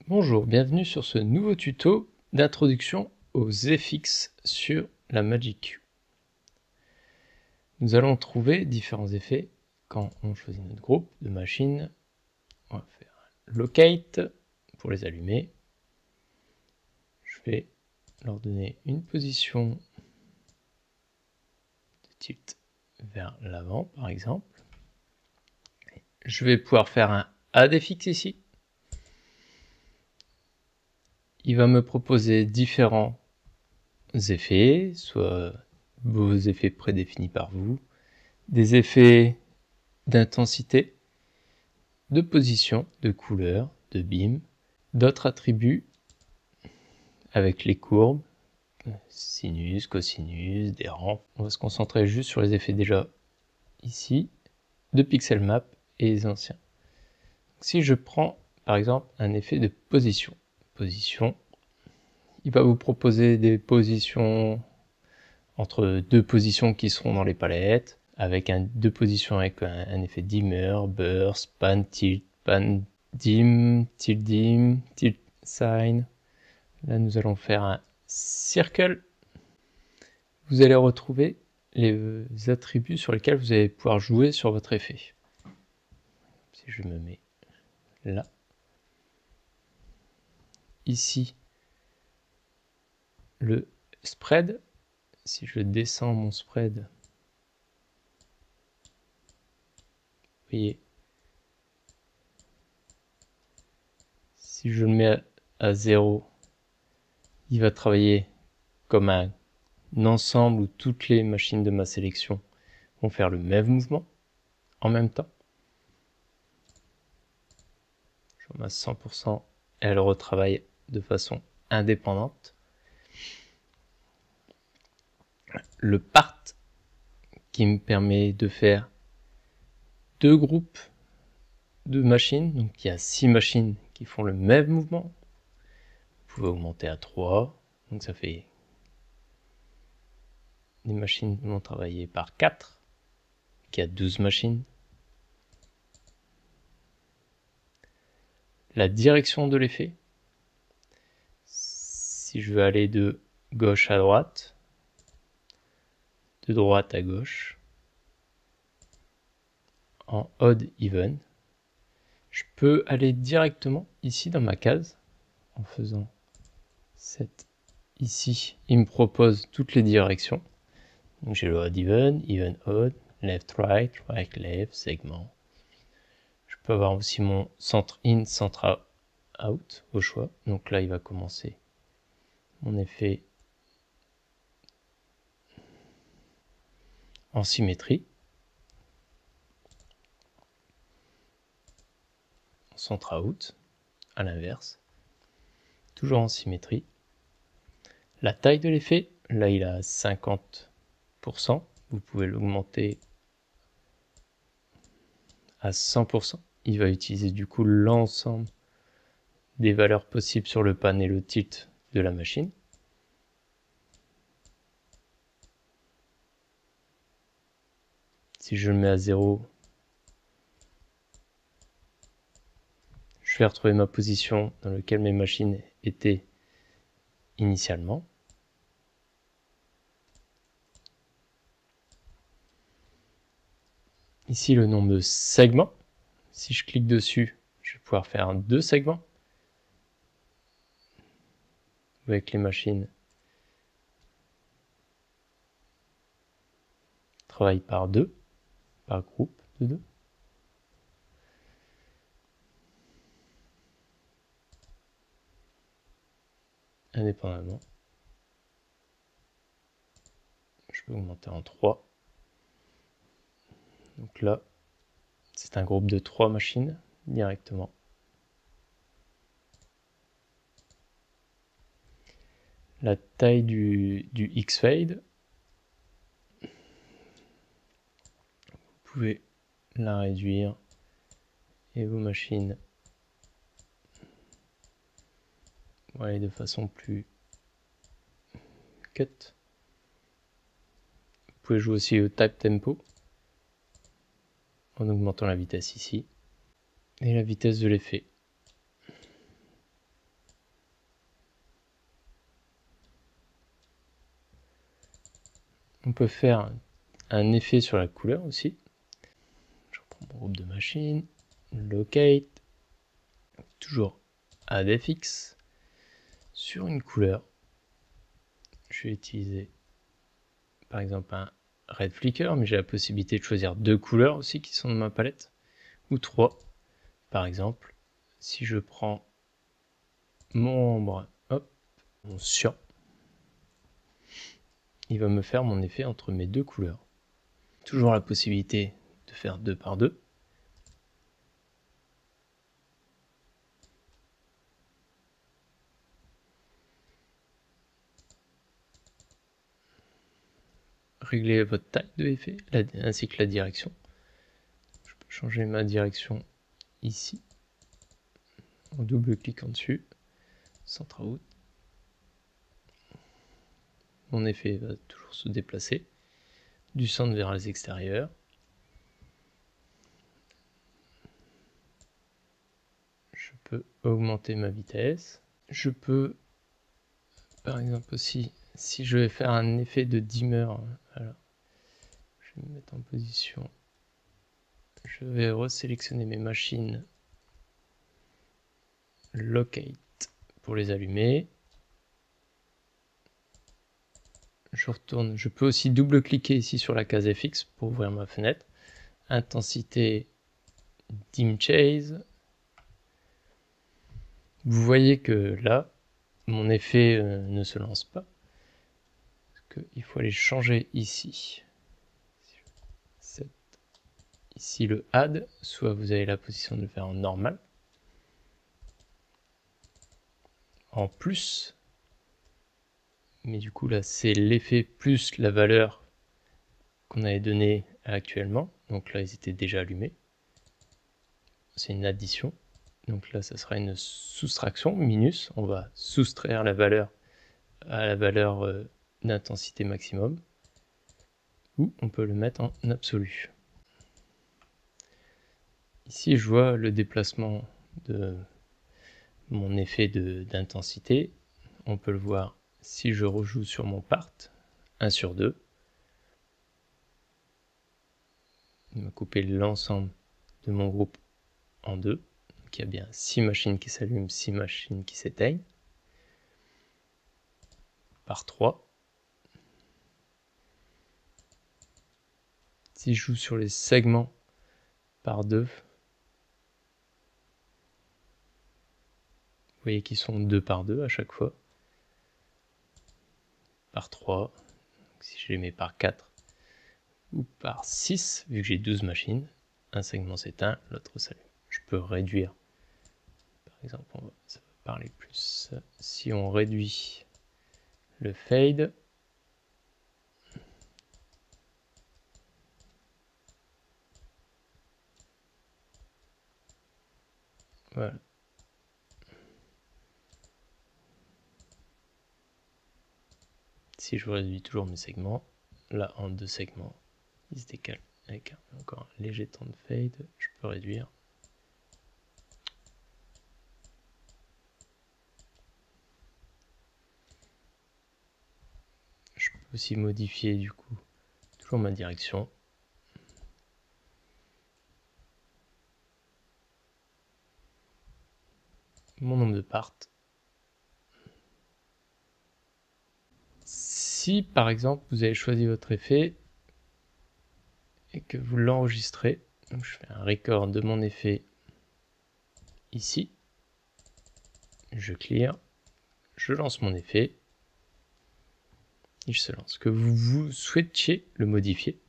Bonjour, bienvenue sur ce nouveau tuto d'introduction aux FX sur la Magic Queue. Nous allons trouver différents effets quand on choisit notre groupe de machines. On va faire locate pour les allumer. Je vais leur donner une position de tilt vers l'avant par exemple. Je vais pouvoir faire un add FX ici. Il va me proposer différents effets, soit vos effets prédéfinis par vous, des effets d'intensité, de position, de couleur, de beam, d'autres attributs avec les courbes, sinus, cosinus, des rangs. On va se concentrer juste sur les effets déjà ici, de pixel map et les anciens. Si je prends par exemple un effet de position, il va vous proposer des positions entre deux positions qui seront dans les palettes, avec deux positions avec un effet dimmer, burst, pan dim, tilt sign. Là nous allons faire un circle. Vous allez retrouver les attributs sur lesquels vous allez pouvoir jouer sur votre effet. Si je me mets là, ici le spread, si je descends mon spread, vous voyez, si je le mets à 0, il va travailler comme un ensemble où toutes les machines de ma sélection vont faire le même mouvement en même temps. Je mets à 100%, elle retravaille de façon indépendante. Le part qui me permet de faire deux groupes de machines, donc il y a 6 machines qui font le même mouvement. Vous pouvez augmenter à 3, donc ça fait des machines qui vont travailler par 4, qui a 12 machines. La direction de l'effet, si je veux aller de gauche à droite, de droite à gauche, en odd even, je peux aller directement ici dans ma case, en faisant cette ici, il me propose toutes les directions. Donc j'ai le odd even odd, left right, right left, segment. Je peux avoir aussi mon centre in, centre out au choix. Donc là il va commencer mon effet en symétrie. Centre out, à l'inverse. Toujours en symétrie. La taille de l'effet, là il a 50%. Vous pouvez l'augmenter à 100%. Il va utiliser du coup l'ensemble des valeurs possibles sur le pan et le tilt de la machine. Si je le mets à 0, je vais retrouver ma position dans laquelle mes machines étaient initialement. Ici le nombre de segments. Si je clique dessus, je vais pouvoir faire 2 segments. Avec les machines travaillent par 2, par groupe de 2. Indépendamment. Je peux augmenter en 3. Donc là, c'est un groupe de 3 machines directement. La taille du X-Fade, vous pouvez la réduire et vos machines vont aller de façon plus cut. Vous pouvez jouer aussi au type tempo en augmentant la vitesse ici et la vitesse de l'effet. On peut faire un effet sur la couleur aussi. Je reprends mon groupe de machines, locate, toujours add fx. Sur une couleur, je vais utiliser par exemple un red flicker, mais j'ai la possibilité de choisir 2 couleurs aussi qui sont dans ma palette, ou 3. Par exemple, si je prends mon ombre, hop, mon cyan, il va me faire mon effet entre mes 2 couleurs. Toujours la possibilité de faire 2 par 2. Régler votre taille de effet, ainsi que la direction. Je peux changer ma direction ici, en double-cliquant dessus, centre out. Mon effet va toujours se déplacer du centre vers les extérieurs. Je peux augmenter ma vitesse. Je peux, par exemple aussi, si je vais faire un effet de dimmer, alors, je vais me mettre en position. Je vais resélectionner mes machines, locate pour les allumer. Je retourne, je peux aussi double-cliquer ici sur la case FX pour ouvrir ma fenêtre. Intensité dim chase. Vous voyez que là, mon effet ne se lance pas. Il faut aller changer ici. Ici le add, soit vous avez la position de le faire en normal, en plus, mais du coup là c'est l'effet plus la valeur qu'on avait donnée actuellement, donc là ils étaient déjà allumés, c'est une addition, donc là ça sera une soustraction, minus, on va soustraire la valeur à la valeur d'intensité maximum, ou on peut le mettre en absolu. Ici je vois le déplacement de mon effet d'intensité, on peut le voir si je rejoue sur mon part, 1 sur 2, il m'a coupé l'ensemble de mon groupe en 2, donc il y a bien 6 machines qui s'allument, 6 machines qui s'éteignent, par 3. Si je joue sur les segments par 2, vous voyez qu'ils sont 2 par 2 à chaque fois, par 3, donc si je les mets par 4, ou par 6, vu que j'ai 12 machines, un segment s'éteint, l'autre s'allume. Je peux réduire, par exemple, ça va parler plus, si on réduit le fade, voilà. Si je réduis toujours mes segments, là en 2 segments, il se décale avec encore un léger temps de fade, je peux réduire. Je peux aussi modifier du coup toujours ma direction. Mon nombre de parts. Si par exemple vous avez choisi votre effet et que vous l'enregistrez, donc je fais un record de mon effet ici, je clear, je lance mon effet, il se lance. Que vous souhaitiez le modifier,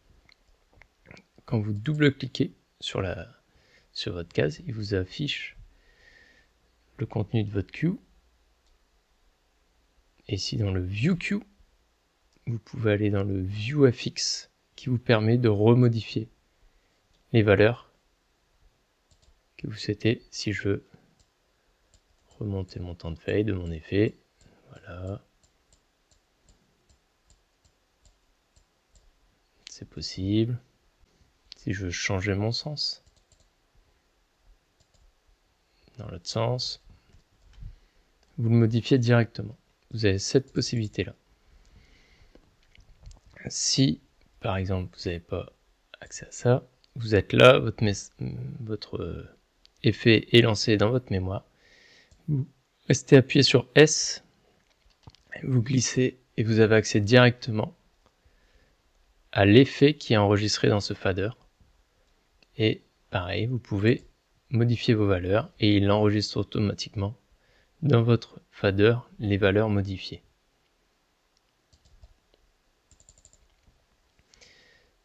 quand vous double-cliquez sur votre case, il vous affiche le contenu de votre queue. Et ici dans le View Queue, vous pouvez aller dans le View FX qui vous permet de remodifier les valeurs que vous souhaitez. Si je veux remonter mon temps de fade de mon effet, voilà, c'est possible. Si je veux changer mon sens, dans l'autre sens, vous le modifiez directement. Vous avez cette possibilité là. Si par exemple vous n'avez pas accès à ça, vous êtes là, votre effet est lancé dans votre mémoire, vous restez appuyé sur S, vous glissez et vous avez accès directement à l'effet qui est enregistré dans ce fader. Et pareil, vous pouvez modifier vos valeurs et il enregistre automatiquement dans votre fader les valeurs modifiées.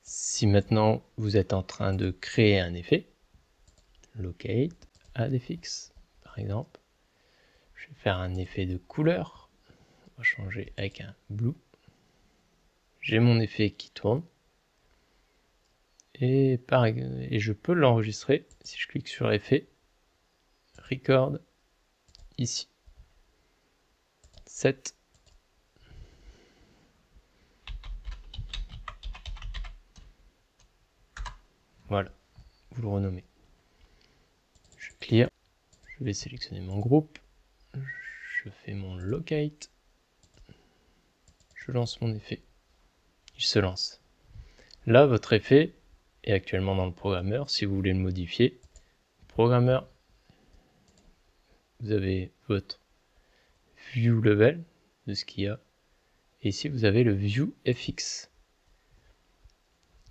Si maintenant vous êtes en train de créer un effet, locate, add fx par exemple, je vais faire un effet de couleur, on va changer avec un blue, j'ai mon effet qui tourne, et je peux l'enregistrer si je clique sur effet, record, ici, set, voilà, vous le renommez. Je clear, je vais sélectionner mon groupe, je fais mon locate, je lance mon effet, il se lance. Là, votre effet est actuellement dans le programmeur. Si vous voulez le modifier, programmeur, vous avez votre view level de ce qu'il y a. Et ici, vous avez le view fx.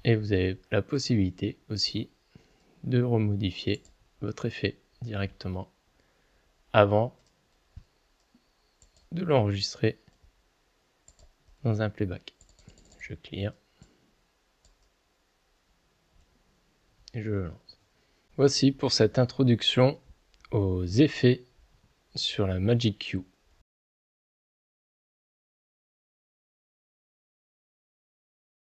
Et vous avez la possibilité aussi de remodifier votre effet directement avant de l'enregistrer dans un playback. Je clear et je le lance. Voici pour cette introduction aux effets sur la Magic Queue.